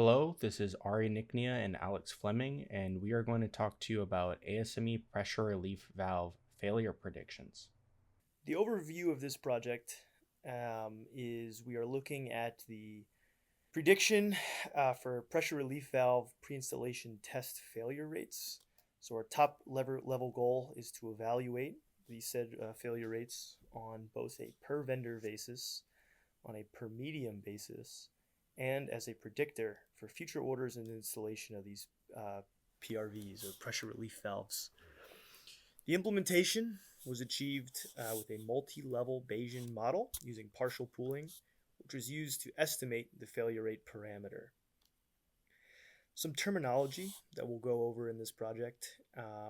Hello, this is Ari Nicknia and Alex Fleming, and we are going to talk to you about ASME pressure relief valve failure predictions. The overview of this project is we are looking at the prediction for pressure relief valve pre-installation test failure rates. So our top level goal is to evaluate these said failure rates on both a per vendor basis, on a per medium basis, and as a predictor for future orders and installation of these PRVs or pressure relief valves. The implementation was achieved with a multi-level Bayesian model using partial pooling, which was used to estimate the failure rate parameter. Some terminology that we'll go over in this project.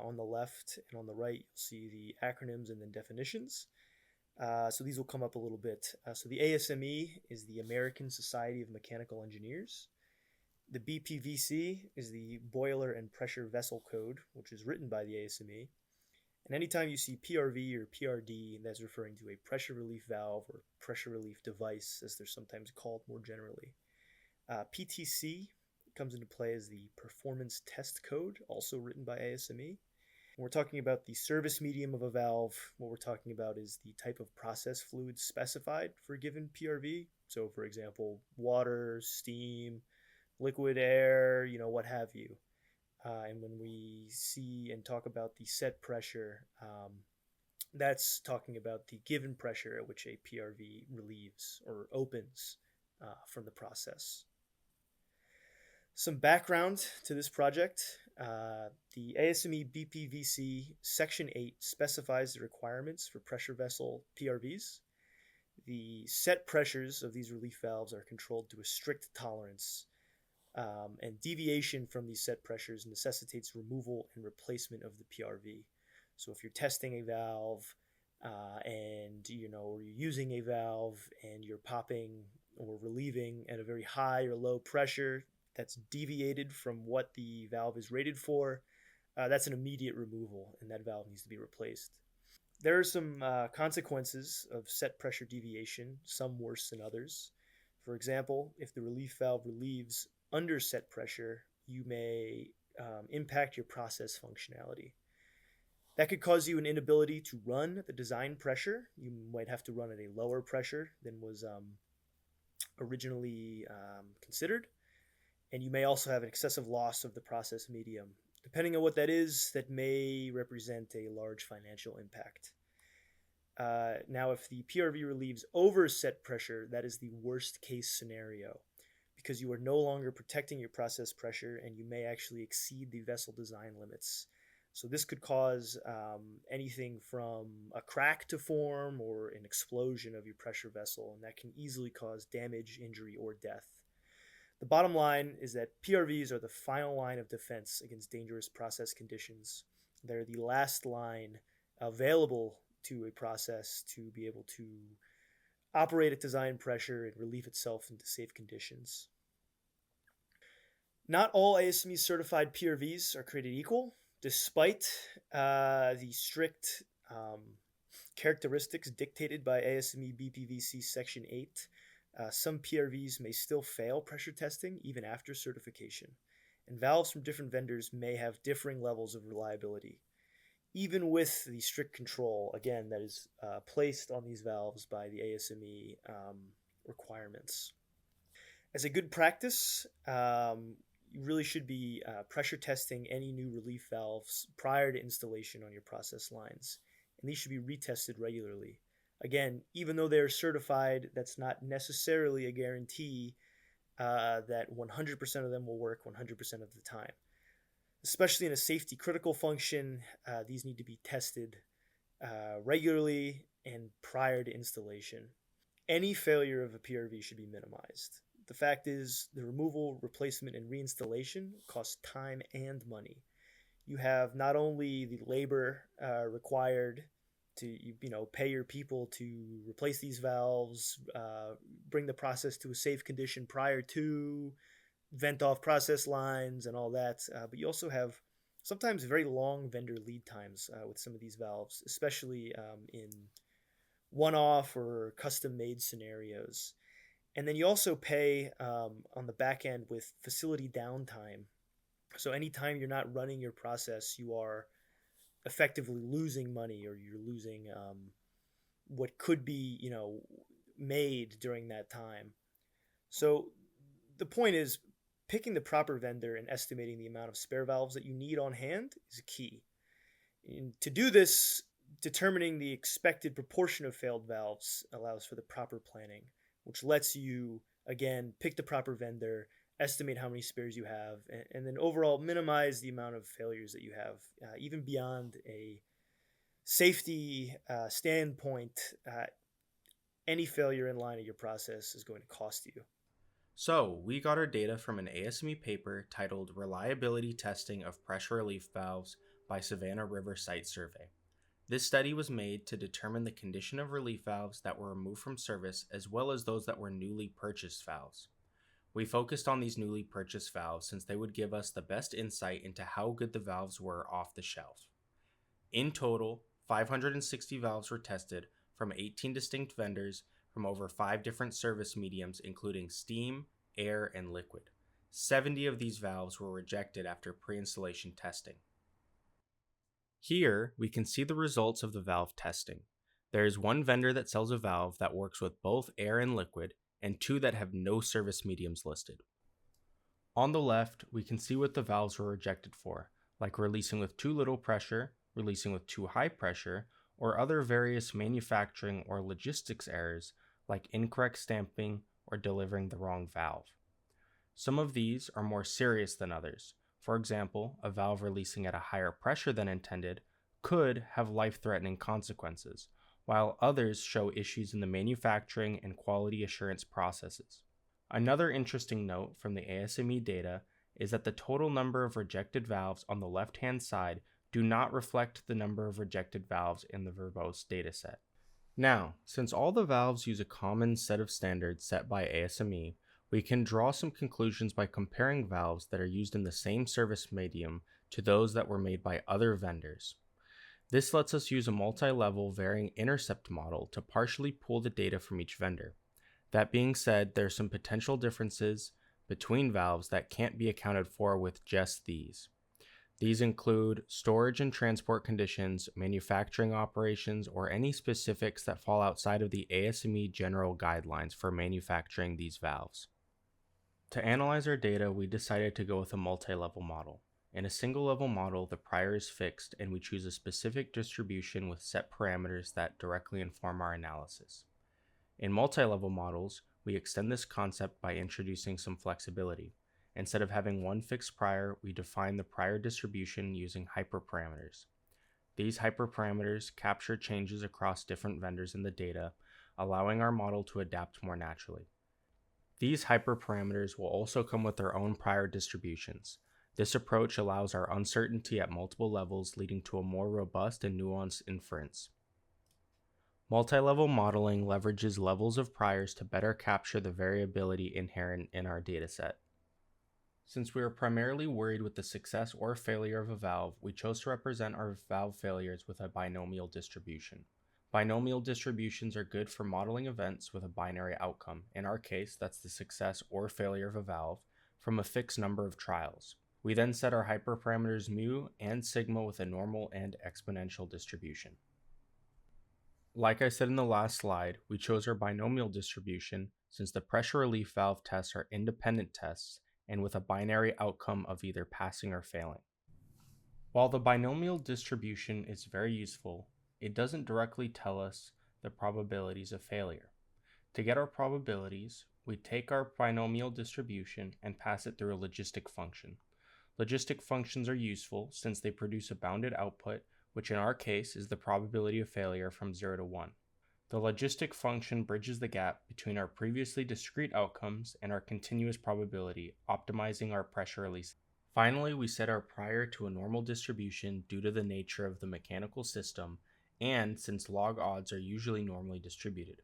On the left and on the right, you'll see the acronyms and then definitions. So these will come up a little bit. So the ASME is the American Society of Mechanical Engineers. The BPVC is the Boiler and Pressure Vessel Code, which is written by the ASME. And anytime you see PRV or PRD, that's referring to a pressure relief valve or pressure relief device, as they're sometimes called more generally. PTC comes into play as the Performance Test Code, also written by ASME. When we're talking about the service medium of a valve, what we're talking about is the type of process fluid specified for a given PRV. So, for example, water, steam, liquid air, what have you. And when we see and talk about the set pressure, that's talking about the given pressure at which a PRV relieves or opens from the process. Some background to this project. The ASME BPVC Section 8 specifies the requirements for pressure vessel PRVs. The set pressures of these relief valves are controlled to a strict tolerance. And deviation from these set pressures necessitates removal and replacement of the PRV. So if you're testing a valve and or you're using a valve and you're popping or relieving at a very high or low pressure that's deviated from what the valve is rated for, that's an immediate removal, and that valve needs to be replaced. There are some consequences of set pressure deviation, some worse than others. For example, if the relief valve relieves under set pressure, you may impact your process functionality. That could cause you an inability to run at the design pressure. You might have to run at a lower pressure than was originally considered. And you may also have an excessive loss of the process medium. Depending on what that is, that may represent a large financial impact. Now, if the PRV relieves over set pressure, that is the worst case scenario because you are no longer protecting your process pressure and you may actually exceed the vessel design limits. So this could cause anything from a crack to form or an explosion of your pressure vessel, and that can easily cause damage, injury, or death. The bottom line is that PRVs are the final line of defense against dangerous process conditions. They're the last line available to a process to be able to operate at design pressure and relieve itself into safe conditions. Not all ASME certified PRVs are created equal, despite the strict characteristics dictated by ASME BPVC Section 8. Some PRVs may still fail pressure testing even after certification, and valves from different vendors may have differing levels of reliability. Even with the strict control, again, that is placed on these valves by the ASME requirements. As a good practice, you really should be pressure testing any new relief valves prior to installation on your process lines, and these should be retested regularly. Again, even though they're certified, that's not necessarily a guarantee that 100% of them will work 100% of the time. Especially in a safety critical function, these need to be tested regularly and prior to installation. Any failure of a PRV should be minimized. The fact is, the removal, replacement, and reinstallation costs time and money. You have not only the labor required to pay your people to replace these valves, bring the process to a safe condition prior to, vent off process lines and all that. But you also have sometimes very long vendor lead times with some of these valves, especially in one-off or custom-made scenarios. And then you also pay on the back end with facility downtime. So anytime you're not running your process, you are effectively losing money, or you're losing what could be, made during that time. So the point is, picking the proper vendor and estimating the amount of spare valves that you need on hand is key. And to do this, determining the expected proportion of failed valves allows for the proper planning, which lets you, again, pick the proper vendor, estimate how many spares you have, and then overall minimize the amount of failures that you have, even beyond a safety standpoint. Any failure in line of your process is going to cost you. So, we got our data from an ASME paper titled Reliability Testing of Pressure Relief Valves by Savannah River Site Survey. This study was made to determine the condition of relief valves that were removed from service as well as those that were newly purchased valves. We focused on these newly purchased valves since they would give us the best insight into how good the valves were off the shelf. In total, 560 valves were tested from 18 distinct vendors from over 5 different service mediums, including steam, air, and liquid. 70 of these valves were rejected after pre-installation testing. Here, we can see the results of the valve testing. There is one vendor that sells a valve that works with both air and liquid, and 2 that have no service mediums listed. On the left, we can see what the valves were rejected for, like releasing with too little pressure, releasing with too high pressure, or other various manufacturing or logistics errors like incorrect stamping or delivering the wrong valve. Some of these are more serious than others. For example, a valve releasing at a higher pressure than intended could have life-threatening consequences, while others show issues in the manufacturing and quality assurance processes. Another interesting note from the ASME data is that the total number of rejected valves on the left-hand side do not reflect the number of rejected valves in the verbose dataset. Now, since all the valves use a common set of standards set by ASME, we can draw some conclusions by comparing valves that are used in the same service medium to those that were made by other vendors. This lets us use a multi-level varying intercept model to partially pull the data from each vendor. That being said, there are some potential differences between valves that can't be accounted for with just these. These include storage and transport conditions, manufacturing operations, or any specifics that fall outside of the ASME general guidelines for manufacturing these valves. To analyze our data, we decided to go with a multi-level model. In a single-level model, the prior is fixed, and we choose a specific distribution with set parameters that directly inform our analysis. In multi-level models, we extend this concept by introducing some flexibility. Instead of having one fixed prior, we define the prior distribution using hyperparameters. These hyperparameters capture changes across different vendors in the data, allowing our model to adapt more naturally. These hyperparameters will also come with their own prior distributions. This approach allows our uncertainty at multiple levels, leading to a more robust and nuanced inference. Multi-level modeling leverages levels of priors to better capture the variability inherent in our dataset. Since we are primarily worried with the success or failure of a valve, we chose to represent our valve failures with a binomial distribution. Binomial distributions are good for modeling events with a binary outcome. In our case, that's the success or failure of a valve from a fixed number of trials. We then set our hyperparameters mu and sigma with a normal and exponential distribution. Like I said in the last slide, we chose our binomial distribution since the pressure relief valve tests are independent tests and with a binary outcome of either passing or failing. While the binomial distribution is very useful, it doesn't directly tell us the probabilities of failure. To get our probabilities, we take our binomial distribution and pass it through a logistic function. Logistic functions are useful since they produce a bounded output, which in our case is the probability of failure from 0 to 1. The logistic function bridges the gap between our previously discrete outcomes and our continuous probability, optimizing our pressure release. Finally, we set our prior to a normal distribution due to the nature of the mechanical system and since log odds are usually normally distributed.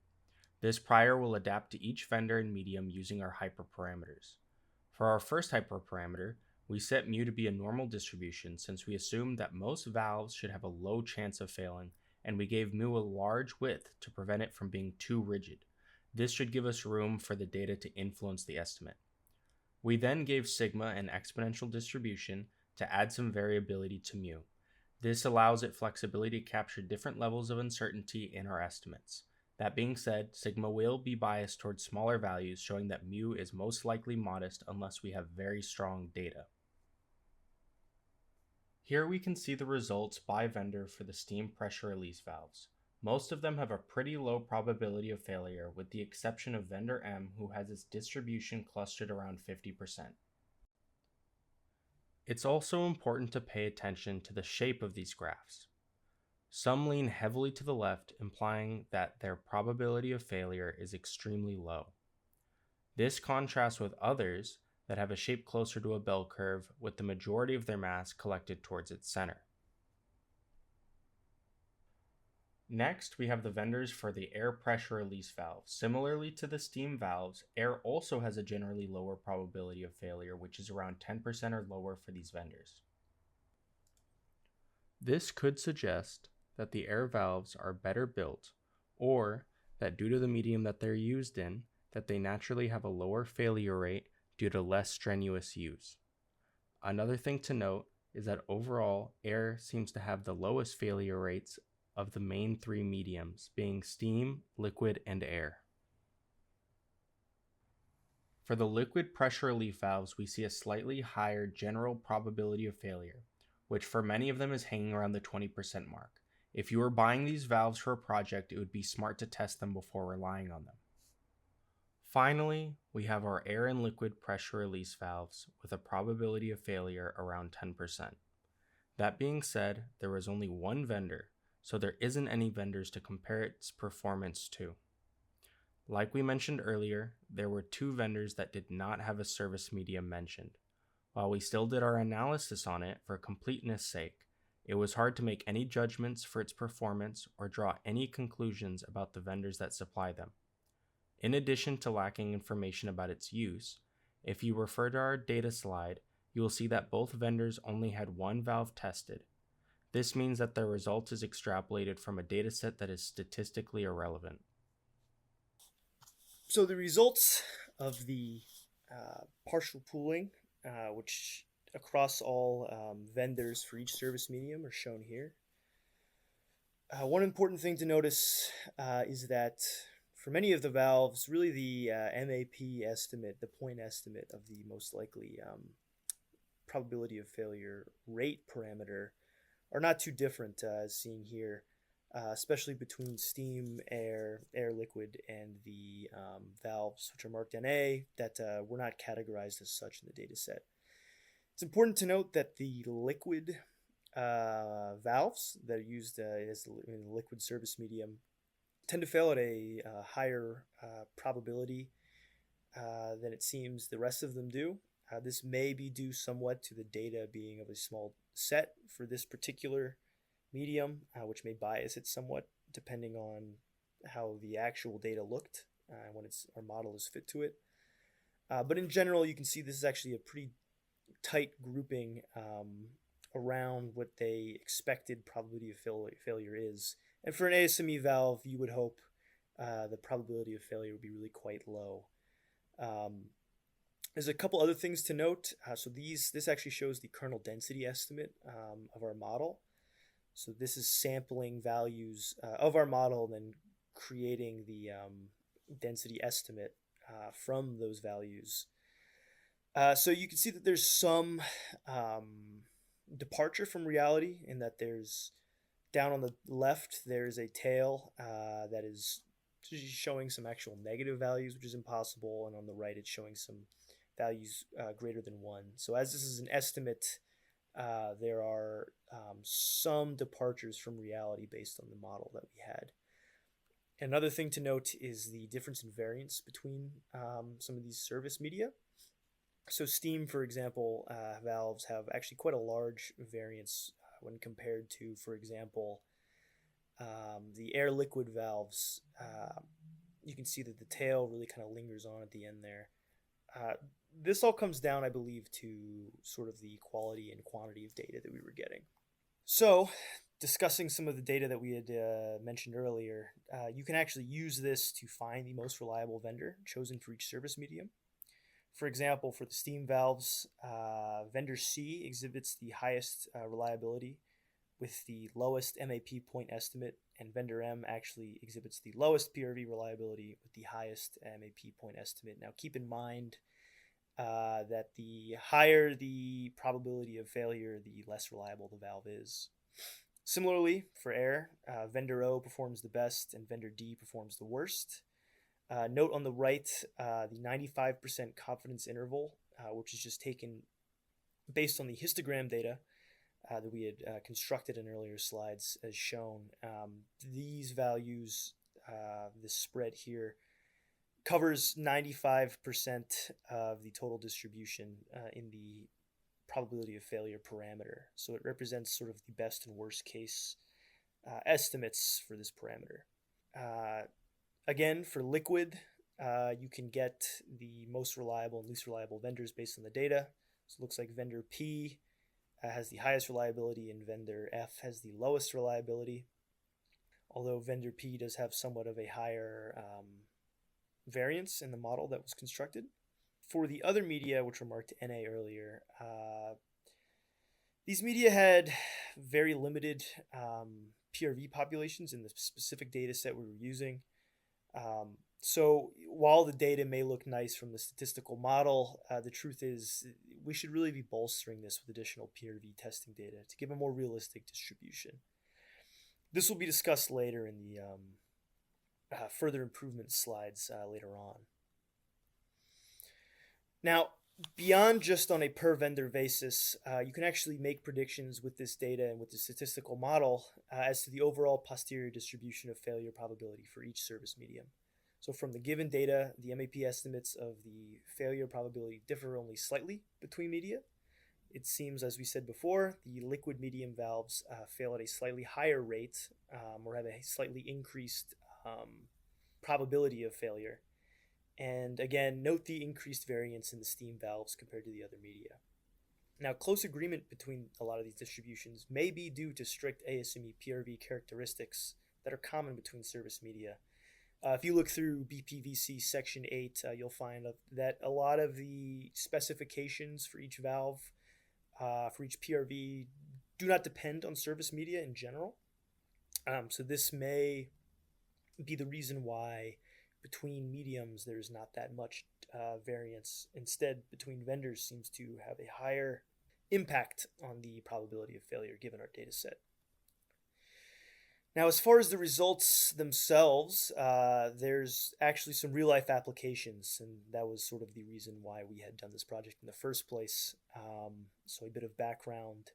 This prior will adapt to each vendor and medium using our hyperparameters. For our first hyperparameter, we set mu to be a normal distribution since we assumed that most valves should have a low chance of failing, and we gave mu a large width to prevent it from being too rigid. This should give us room for the data to influence the estimate. We then gave sigma an exponential distribution to add some variability to mu. This allows it flexibility to capture different levels of uncertainty in our estimates. That being said, sigma will be biased towards smaller values, showing that mu is most likely modest unless we have very strong data. Here we can see the results by vendor for the steam pressure release valves. Most of them have a pretty low probability of failure, with the exception of vendor M, who has its distribution clustered around 50%. It's also important to pay attention to the shape of these graphs. Some lean heavily to the left, implying that their probability of failure is extremely low. This contrasts with others that have a shape closer to a bell curve, with the majority of their mass collected towards its center. Next, we have the vendors for the air pressure release valve. Similarly to the steam valves, air also has a generally lower probability of failure, which is around 10% or lower for these vendors. This could suggest that the air valves are better built, or that due to the medium that they're used in, that they naturally have a lower failure rate due to less strenuous use. Another thing to note is that overall, air seems to have the lowest failure rates of the main three mediums, being steam, liquid, and air. For the liquid pressure relief valves, we see a slightly higher general probability of failure, which for many of them is hanging around the 20% mark. If you were buying these valves for a project, it would be smart to test them before relying on them. Finally, we have our air and liquid pressure release valves with a probability of failure around 10%. That being said, there was only one vendor, so there isn't any vendors to compare its performance to. Like we mentioned earlier, there were two vendors that did not have a service medium mentioned. While we still did our analysis on it for completeness sake, it was hard to make any judgments for its performance or draw any conclusions about the vendors that supply them. In addition to lacking information about its use, if you refer to our data slide, you will see that both vendors only had one valve tested. This means that the result is extrapolated from a dataset that is statistically irrelevant. So the results of the partial pooling, which across all vendors for each service medium are shown here. One important thing to notice is that for many of the valves, really the MAP estimate, the point estimate of the most likely probability of failure rate parameter are not too different as seen here, especially between steam, air, liquid, and the valves, which are marked NA, that were not categorized as such in the data set. It's important to note that the liquid valves that are used as in the liquid service medium tend to fail at a higher probability than it seems the rest of them do. This may be due somewhat to the data being of a small set for this particular medium, which may bias it somewhat depending on how the actual data looked when our model is fit to it. But in general, you can see this is actually a pretty tight grouping around what they expected probability of failure is. And for an ASME valve, you would hope the probability of failure would be really quite low. There's a couple other things to note. So this actually shows the kernel density estimate of our model. So this is sampling values of our model and then creating the density estimate from those values. So you can see that there's some departure from reality in that there's down on the left, there's a tail that is showing some actual negative values, which is impossible. And on the right, it's showing some values greater than 1. So as this is an estimate, there are some departures from reality based on the model that we had. Another thing to note is the difference in variance between some of these service media. So steam, for example, valves have actually quite a large variance when compared to, for example, the air liquid valves. You can see that the tail really kind of lingers on at the end there. This all comes down, I believe, to sort of the quality and quantity of data that we were getting. So discussing some of the data that we had mentioned earlier, you can actually use this to find the most reliable vendor chosen for each service medium. For example, for the steam valves, vendor C exhibits the highest reliability with the lowest MAP point estimate, and vendor M actually exhibits the lowest PRV reliability with the highest MAP point estimate. Now, keep in mind that the higher the probability of failure, the less reliable the valve is. Similarly, for air, vendor O performs the best and vendor D performs the worst. Note on the right the 95% confidence interval, which is just taken based on the histogram data that we had constructed in earlier slides as shown. These values, this spread here, covers 95% of the total distribution in the probability of failure parameter. So it represents sort of the best and worst case estimates for this parameter. Again, for liquid, you can get the most reliable and least reliable vendors based on the data. So it looks like vendor P has the highest reliability and vendor F has the lowest reliability, although vendor P does have somewhat of a higher variance in the model that was constructed. For the other media, which were marked NA earlier, these media had very limited PRV populations in the specific data set we were using. So while the data may look nice from the statistical model, the truth is we should really be bolstering this with additional PRV testing data to give a more realistic distribution. This will be discussed later in the further improvement slides later on. Now, beyond just on a per vendor basis, you can actually make predictions with this data and with the statistical model as to the overall posterior distribution of failure probability for each service medium. So from the given data, the MAP estimates of the failure probability differ only slightly between media. It seems, as we said before, the liquid medium valves fail at a slightly higher rate or have a slightly increased probability of failure. And again, note the increased variance in the steam valves compared to the other media. Now, close agreement between a lot of these distributions may be due to strict ASME PRV characteristics that are common between service media. If you look through BPVC Section 8, you'll find that a lot of the specifications for each valve, for each PRV, do not depend on service media in general. So this may be the reason why between mediums there's not that much variance. Instead, between vendors seems to have a higher impact on the probability of failure given our data set. Now, as far as the results themselves, there's actually some real-life applications, and that was sort of the reason why we had done this project in the first place. So a bit of background,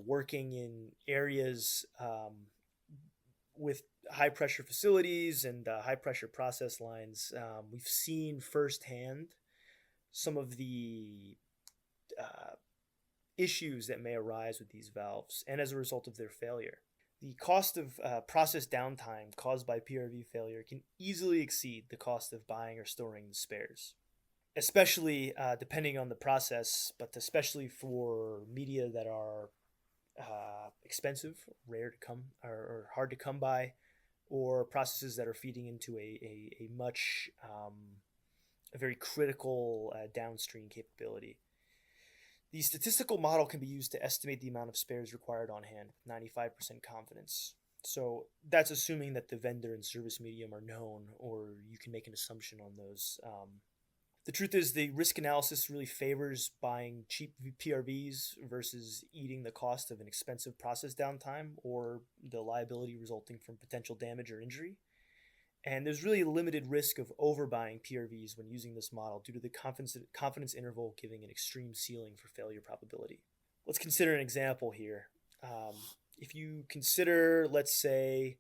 working in areas with high-pressure facilities and high-pressure process lines, we've seen firsthand some of the issues that may arise with these valves and as a result of their failure. The cost of process downtime caused by PRV failure can easily exceed the cost of buying or storing the spares, especially depending on the process, but especially for media that are expensive, rare to come, or hard to come by, or processes that are feeding into a much, a very critical downstream capability. The statistical model can be used to estimate the amount of spares required on hand with 95% confidence. So that's assuming that the vendor and service medium are known, or you can make an assumption on those. The truth is the risk analysis really favors buying cheap PRVs versus eating the cost of an expensive process downtime or the liability resulting from potential damage or injury. And there's really a limited risk of overbuying PRVs when using this model due to the confidence interval giving an extreme ceiling for failure probability. Let's consider an example here. If you consider, let's say,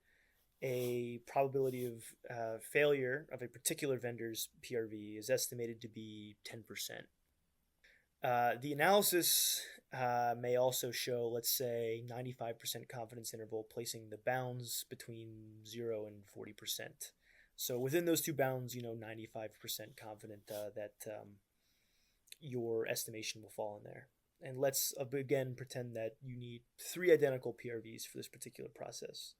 a probability of failure of a particular vendor's PRV is estimated to be 10%. The analysis may also show, let's say, 95% confidence interval, placing the bounds between 0 and 40%. So within those two bounds, 95% confident that your estimation will fall in there. And let's again pretend that you need 3 identical PRVs for this particular process.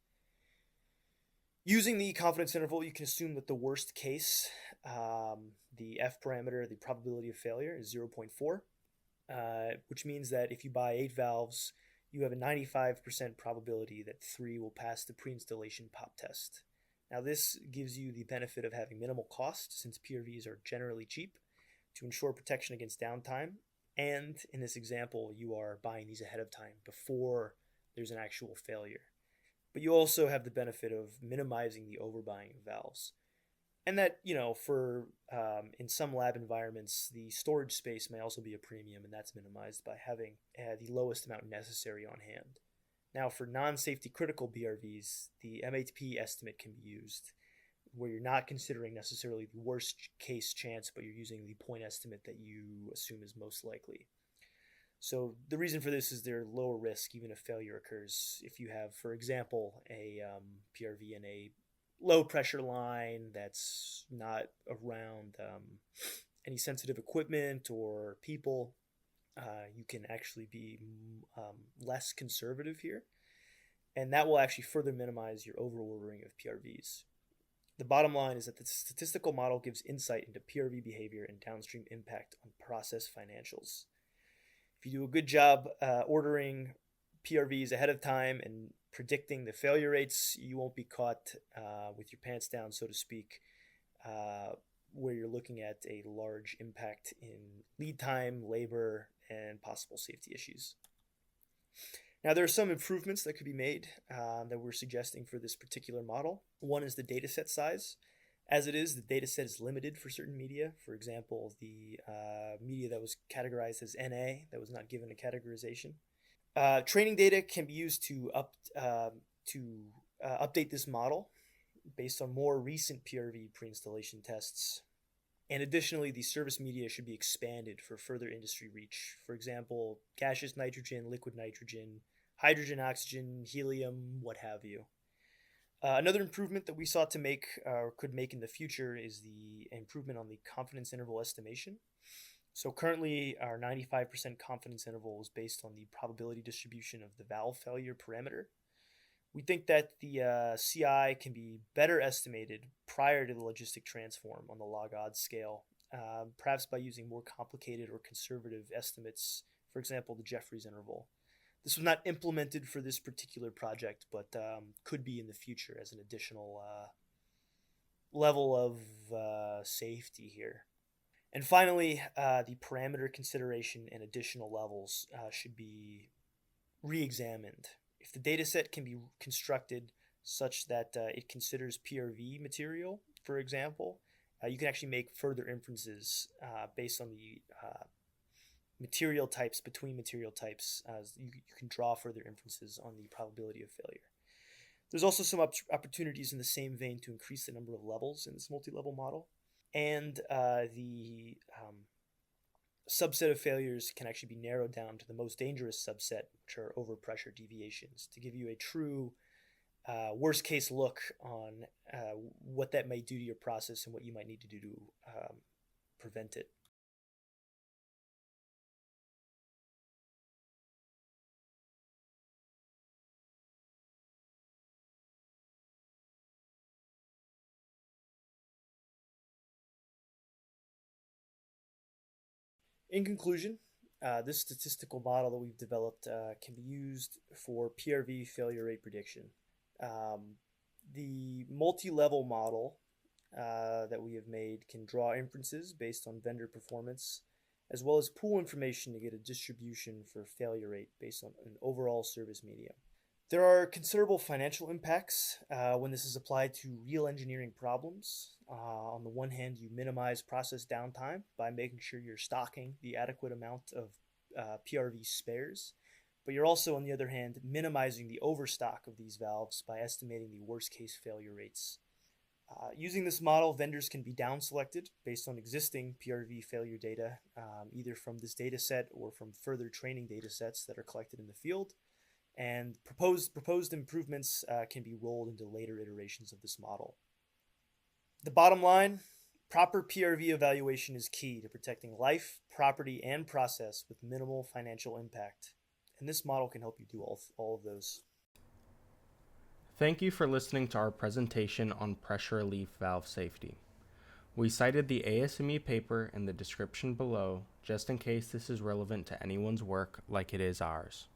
Using the confidence interval, you can assume that the worst case, the F parameter, the probability of failure, is 0.4, which means that if you buy 8 valves, you have a 95% probability that 3 will pass the pre-installation pop test. Now, this gives you the benefit of having minimal cost, since PRVs are generally cheap, to ensure protection against downtime. And in this example, you are buying these ahead of time before there's an actual failure. But you also have the benefit of minimizing the overbuying of valves. And that, for in some lab environments, the storage space may also be a premium, and that's minimized by having the lowest amount necessary on hand. Now, for non-safety critical BRVs, the M8P estimate can be used, where you're not considering necessarily the worst case chance, but you're using the point estimate that you assume is most likely. So the reason for this is they're lower risk even if failure occurs. If you have, for example, a PRV in a low pressure line that's not around any sensitive equipment or people, you can actually be less conservative here. And that will actually further minimize your over-ordering of PRVs. The bottom line is that the statistical model gives insight into PRV behavior and downstream impact on process financials. If you do a good job ordering PRVs ahead of time and predicting the failure rates, you won't be caught with your pants down, so to speak, where you're looking at a large impact in lead time, labor, and possible safety issues. Now, there are some improvements that could be made that we're suggesting for this particular model. One is the dataset size. As it is, the dataset is limited for certain media. For example, the media that was categorized as NA, that was not given a categorization. Training data can be used to update this model based on more recent PRV pre-installation tests. And additionally, the service media should be expanded for further industry reach. For example, gaseous nitrogen, liquid nitrogen, hydrogen, oxygen, helium, what have you. Another improvement that we sought to make or could make in the future is the improvement on the confidence interval estimation. So currently, our 95% confidence interval is based on the probability distribution of the valve failure parameter. We think that the CI can be better estimated prior to the logistic transform on the log odds scale, perhaps by using more complicated or conservative estimates, for example, the Jeffreys interval. This was not implemented for this particular project, but could be in the future as an additional level of safety here. And finally, the parameter consideration and additional levels should be re-examined. If the dataset can be constructed such that it considers PRV material, for example, you can actually make further inferences based on the material types, between material types. You can draw further inferences on the probability of failure. There's also some opportunities in the same vein to increase the number of levels in this multi-level model. And the subset of failures can actually be narrowed down to the most dangerous subset, which are overpressure deviations, to give you a true worst case look on what that may do to your process and what you might need to do to prevent it. In conclusion, this statistical model that we've developed can be used for PRV failure rate prediction. The multi-level model that we have made can draw inferences based on vendor performance, as well as pool information to get a distribution for failure rate based on an overall service medium. There are considerable financial impacts when this is applied to real engineering problems. On the one hand, you minimize process downtime by making sure you're stocking the adequate amount of PRV spares, but you're also, on the other hand, minimizing the overstock of these valves by estimating the worst case failure rates. Using this model, vendors can be down selected based on existing PRV failure data, either from this data set or from further training data sets that are collected in the field. And proposed improvements can be rolled into later iterations of this model. The bottom line, Proper PRV evaluation is key to protecting life, property, and process with minimal financial impact. And this model can help you do all of those. Thank you for listening to our presentation on pressure relief valve safety. We cited the ASME paper in the description below just in case this is relevant to anyone's work like it is ours.